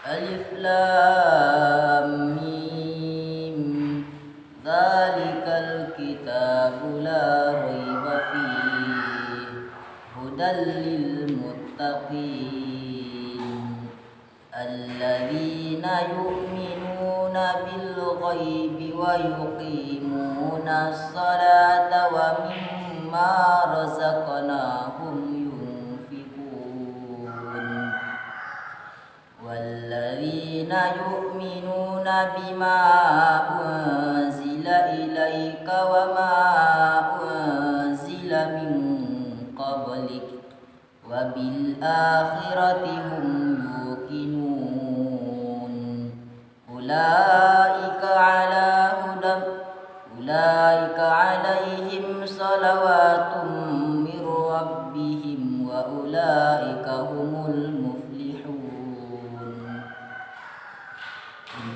ألف لام ميم ذلك الكتاب لا ريب فيه هدى للمتقين الذين يؤمنون بالغيب ويقيمون الصلاة ومما رزقناهم ينفقون والذين يؤمنون بما أنزل إليك وما أنزل من قبلك وبالآخرة هم يوقنون أولئك عليهم صلوات من ربهم وأولئك هم المفلحون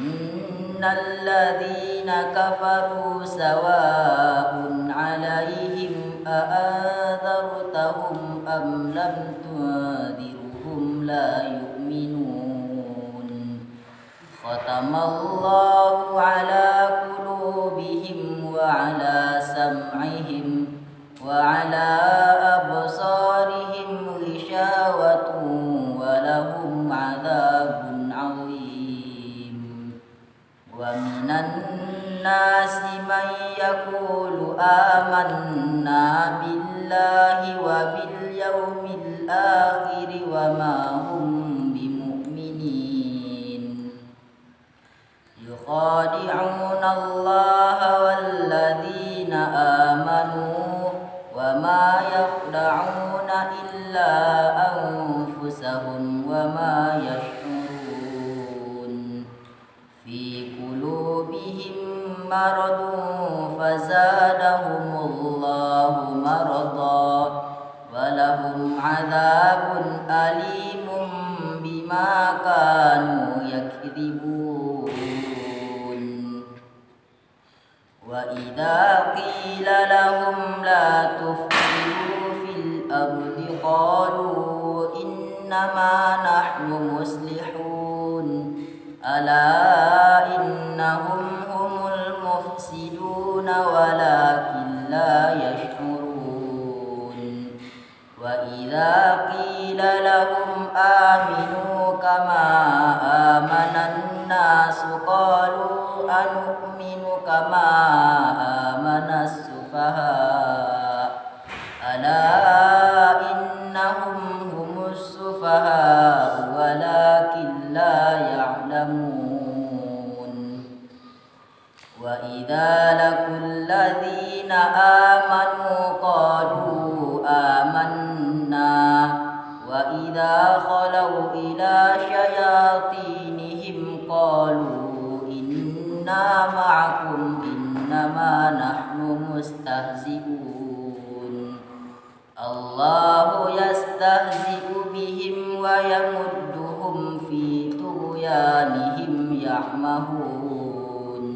إن الذين كفروا سواء عليهم أأنذرتهم أم لم تنذرهم لا يؤمنون ختم الله على قلوبهم وعلى سمعهم وعلى أبصارهم غشاوة ولهم عذاب عظيم ومن الناس من يقول آمنا بالله وباليوم الآخر وما هم بمؤمنين يخادعون الله والذين آمنوا وما يخدعون إلا أنفسهم وما يشعرون في قلوبهم مرض فزادهم الله مرضا ولهم عذاب أليم بما كانوا يكذبون وإذا قيل لهم لا تفسدوا في الأرض قالوا إنما نحن مصلحون ألا إنهم هم المفسدون ولكن لا يشعرون وإذا قيل لهم آمنوا كما آمن الناس قالوا أنؤمن كما آمن السفهاء ألا إنهم هم السفهاء ولكن لا يعلمون وإذا لقوا الذين آمنوا قالوا آمنا وإذا خلوا إلى شياطينهم قالوا إنا معكم إنما نحن مستهزئون الله يستهزئ بهم ويمدهم في طغيانهم يعمهون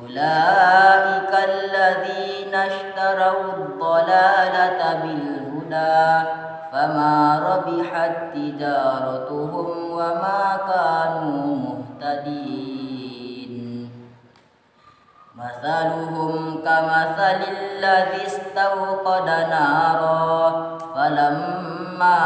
أولئك الذين اشتروا الضلالة بالهدى فما ربحت تجارتهم وما كانوا مهتدين مثلهم كمثل الذي استوقد نارا فلما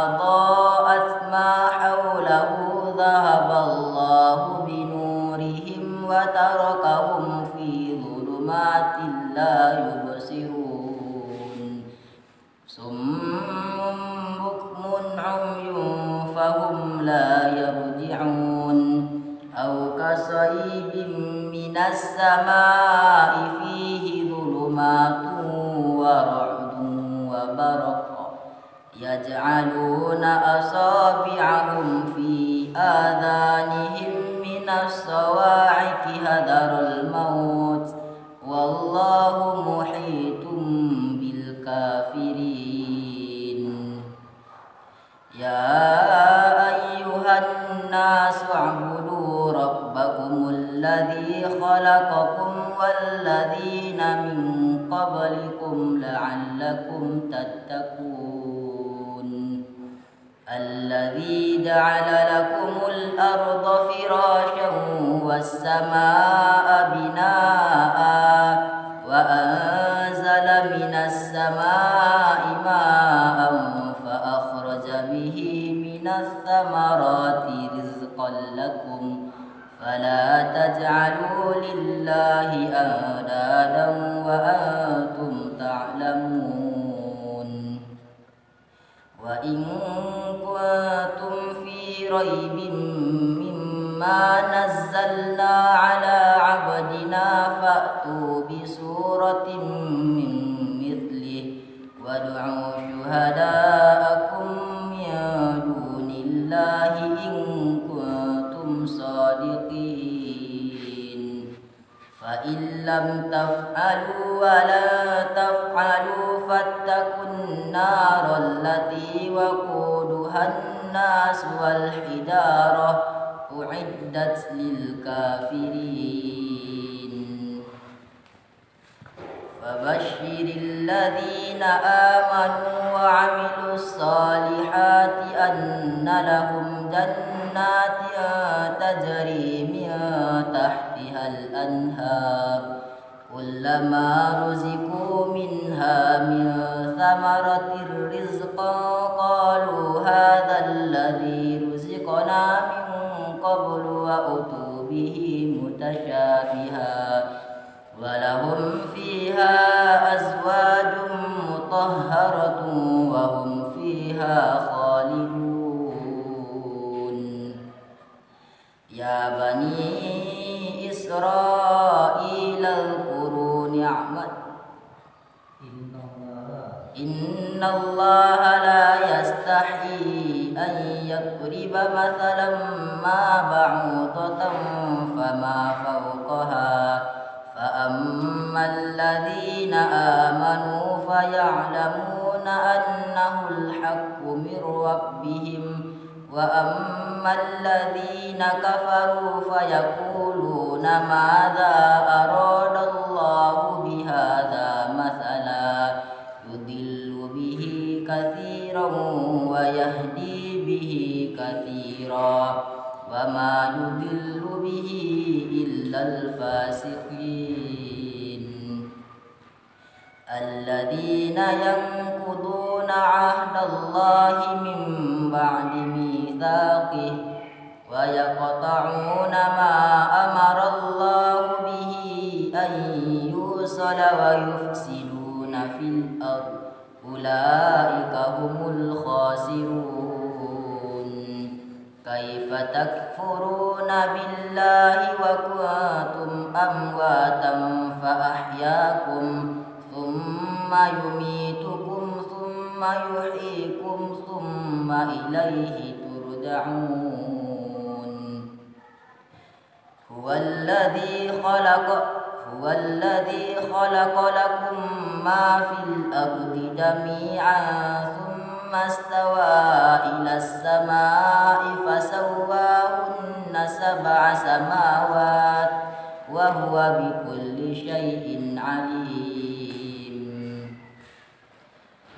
أضاءت ما حوله ذهب الله بنورهم وتركهم في ظلمات لا يبصرون صم بكم عمي فهم لا يرجعون أو كصيب من السماء فيه ظلمات ورعد وبرق يجعلون أصابعهم في آذانهم من الصواعق حذر الموت والله محيط بالكافرين يا أيها الناس اعبدوا ربكم الذي خلقكم والذين من قبلكم لعلكم تتقون الذي جعل لكم الأرض فراشا والسماء بناء وأنزل من السماء ماء فأخرج به من الثمرات رزقا لكم فلا تجعلوا لله أندادا وأنتم تعلمون وإن كنتم في ريب مما نزلنا على عبدنا فأتوا بسورة من مثله وادعوا شهداءكم من دون الله إن كنتم صادقين فإن لم تفعلوا ولا تفعلوا فاتقوا النار التي وقودها الناس والحجارة أعدت للكافرين فبشر الذين آمنوا وعملوا الصالحات أن لهم جنات تجري من تحتها الأنهار كلما رزقوا منها من ثمرة رزقا قالوا هذا الذي رزقنا من قبل وأتوا به متشابها ولهم فيها أزواج مطهرة وهم فيها خالدون يا بني إسرائيل اذكروا نعمتي إن الله لا يستحيي أن يضرب مثلا ما بعوضة فما فوقها فأما الذين آمنوا فيعلمون أنه الحق من ربهم وأما الذين كفروا فيقولون ماذا أراد الله بهذا مثلا يضل به كثيرا ويهدي به كثيرا وما يضل به إلا الفاسقين الذين ينقضون عهد الله من بعد ميثاقه ويقطعون ما أمر الله به أن يوصل ويفسدون في الأرض أولئك هم الخاسرون كيف تكفرون بالله وكنتم أمواتا فأحياكم ثم يميتكم ثم يحييكم ثم إليه ترجعون هو الذي خلق لكم ما في الأرض جميعا ثم استوى إلى السماء فسواهن 7 سماوات وهو بكل شيء عليم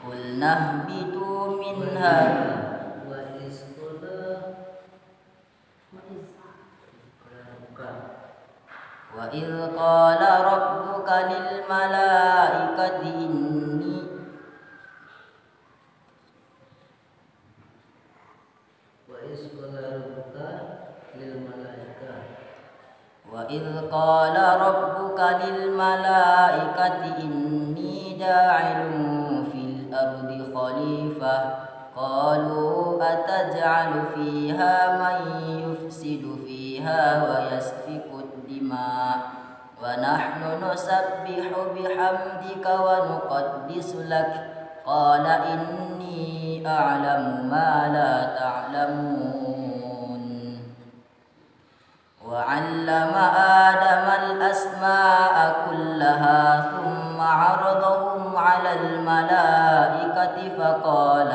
قلنا اهبطوا منها وإذ قال ربك للملائكة إني وإذ قال ربك للملائكة إني جاعل في الأرض خليفة قالوا أتجعل فيها من يفسد فيها ويسفك الدماء ونحن نسبح بحمدك ونقدس لك قال إني أعلم ما لا تعلمون وعلم آدم الأسماء كلها ثم عرضهم على الملائكة فقال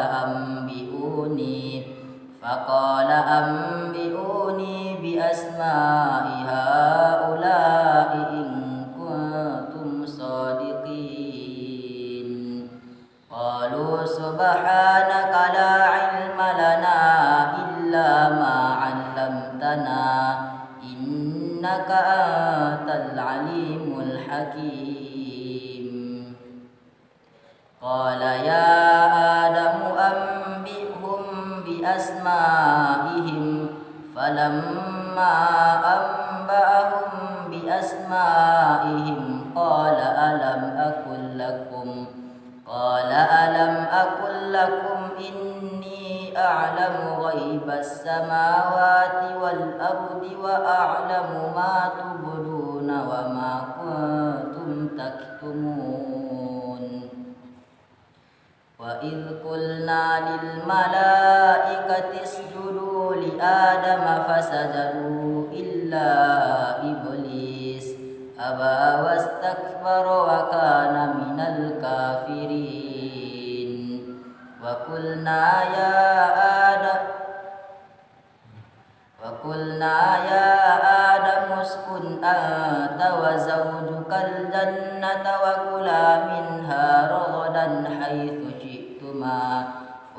أنبئوني بأسماء هؤلاء إن كنتم صادقين قالوا سبحانك لا علم لنا إنك أنت العليم الحكيم. قال يا آدم أنبئهم بأسمائهم فلما أنبأهم بأسمائهم قال ألم أقل لكم إني أعلم غيب السماوات والأرض وأعلم ما تبدون وما كنتم تكتمون. وإذ قلنا للملائكة اسجدوا لآدم فسجدوا إلا إبليس أبى واستكبر وكان من الكافرين. وقلنا يا آدم اسكن أنت وزوجك الجنة وكلا منها رغدا حيث شئتما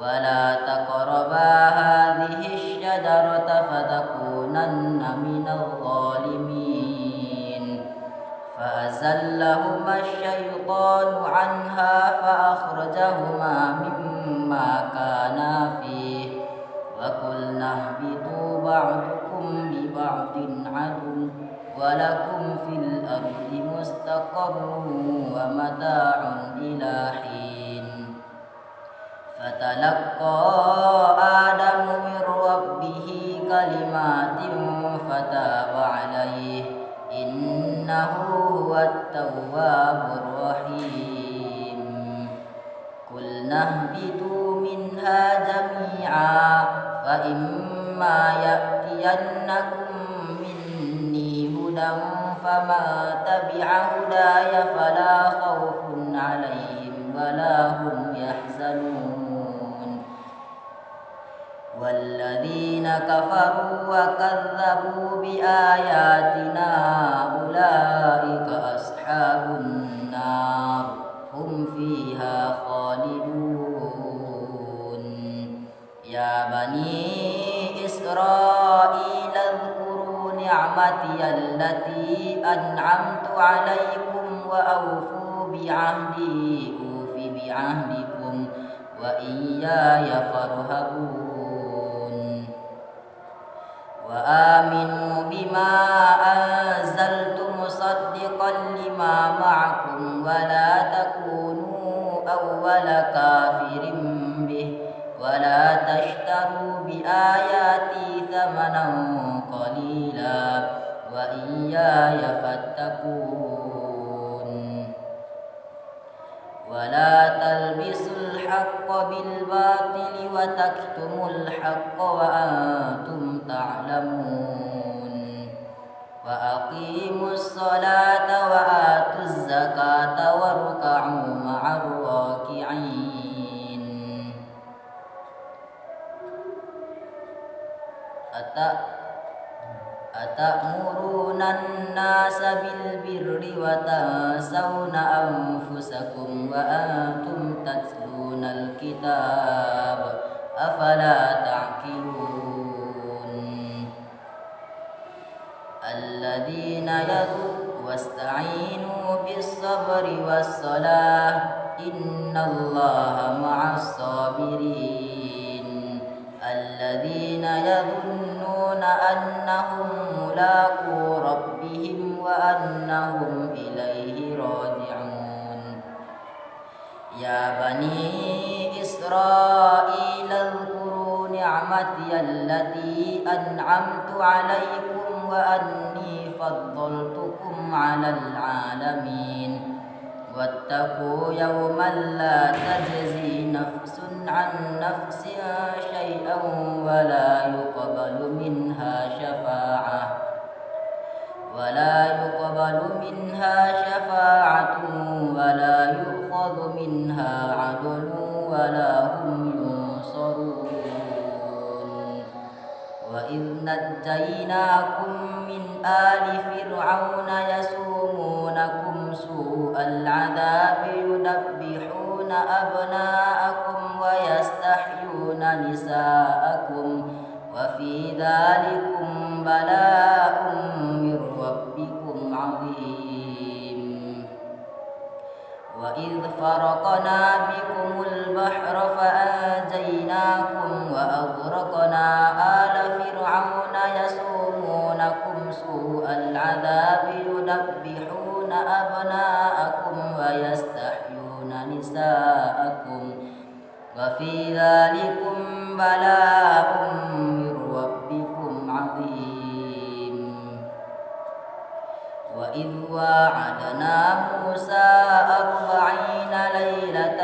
ولا تقربا هذه الشجرة فتكونن من الظالمين. فأزلهما الشيطان عنها فأخرجهما مما كانا فيه وقلنا اهبطوا بعضكم لبعض عدو ولكم في الأرض مستقر ومتاع إلى حين. فتلقى آدم من ربه كلمات فتاب عليه إنه هو التواب الرحيم. قلنا اهبطوا منها جميعا فإما يأتينكم مني هدى فمن تبع هداي فلا خوف عليهم ولا هم يحزنون. والذين كفروا وكذبوا بآياتنا أولئك أصحاب النار هم فيها خالدون. يا بني إسرائيل اذكروا نعمتي التي أنعمت عليكم وأوفوا بعهدي أوف بعهدكم وإياي فارهبون. وآمنوا بما أنزلت مصدقا لما معكم ولا تكونوا أول كافر به ولا تشتروا بآياتي ثمنا قليلا وإياي فاتقون. ولا تلبسوا الحق بالباطل وتكتموا الحق وأنتم تعلمون. وأقيموا الصلاة وآتوا الزكاة واركعوا مع الراكعين. أتأمرون الناس بالبر وتنسون أنفسكم وأنتم تتلون الكتاب أفلا تعقلون. الذين واستعينوا بالصبر والصلاة إن الله مع الصابرين. الذين يظنون أنهم ملاقو ربهم وأنهم إليه راجعون. يا بني إسرائيل اذكروا نعمتي التي أنعمت عليكم وأني فضلتكم على العالمين. واتقوا يوما لا تجزي نفس عن نفس شيئا ولا يقبل منها شفاعة ولا يؤخذ منها عدل ولا هم ينصرون. وإذ نجيناكم من آل فرعون يسومونكم سوء العذاب يذبحون أبناءكم ويستحيون نساءكم وفي ذلكم بلاء من وإذ فرقنا بكم البحر فأنجيناكم وأغرقنا آل فرعون يسومونكم سوء العذاب يذبحون أبناءكم ويستحيون نساءكم وفي ذلكم بلاء من ربكم عظيم. وإذ واعدنا موسى 40 ليلة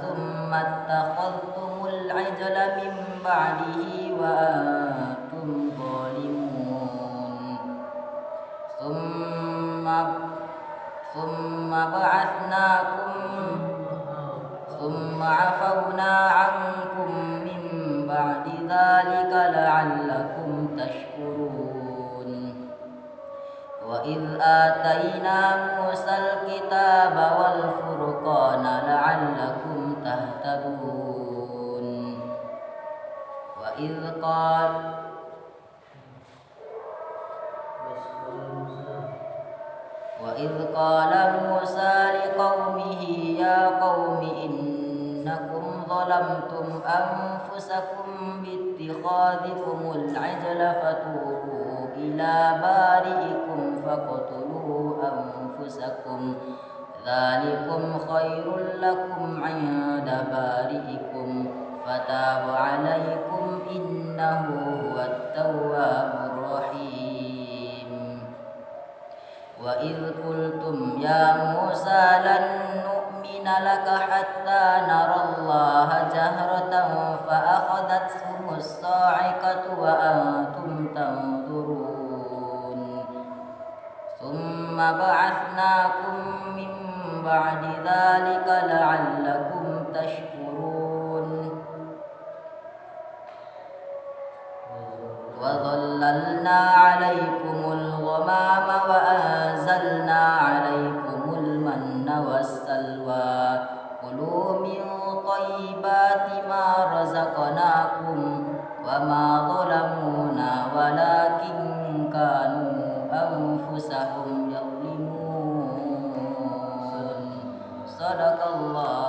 ثم اتخذتم العجل من بعده وأنتم ظالمون ثم عفونا عنكم من بعد ذلك لعلكم تشكرون. وإذ آتينا موسى الكتاب والفرقان لعلكم تهتدون. وإذ قال موسى لقومه يا قوم إنكم ظلمتم أنفسكم باتخاذكم العجل فتوبوا إلى بارئكم فاقتلوا أنفسكم ذلكم خير لكم عند بارئكم فتاب عليكم إنه هو التواب الرحيم. وإذ قلتم يا موسى لن نؤمن لك حتى نرى الله جهرة فأخذتكم الصاعقة وأنتم تنظرون ثم بعثناكم من بعد ذلك لعلكم تشكرون. وظللنا عليكم الغمام وأنزلنا عليكم المن والسلوى كلوا من طيبات ما رزقناكم وما ظلمونا ولكن كانوا أنفسهم يظلمون. صدق الله